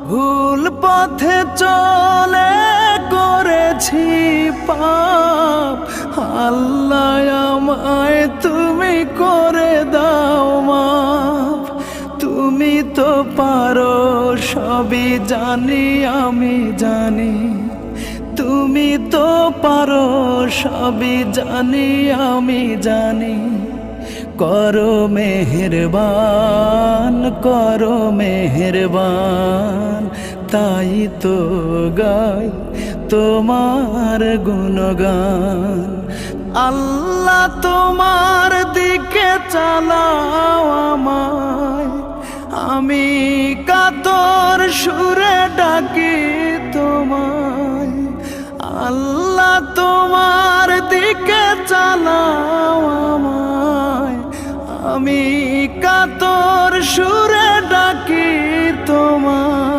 ভুল পথে চলে করেছি পাপ, আল্লাহ আমায় তুমি করে দাও মাফ। তুমি তো পারো সবই জানি আমি জানি, তুমি তো পারো সবই জানি আমি জানি। করো মেহেরবান, করো মেহেরবান, তাই তো গাই তোমার গুণগান। আল্লাহ তোমার দিকে চালাও আমায়, আমি কাতর সুরে ডাকি তোমায়। আল্লাহ তোমার দিকে চালাও আমায়, আমি কাতর সুরে ডাকি তোমায়।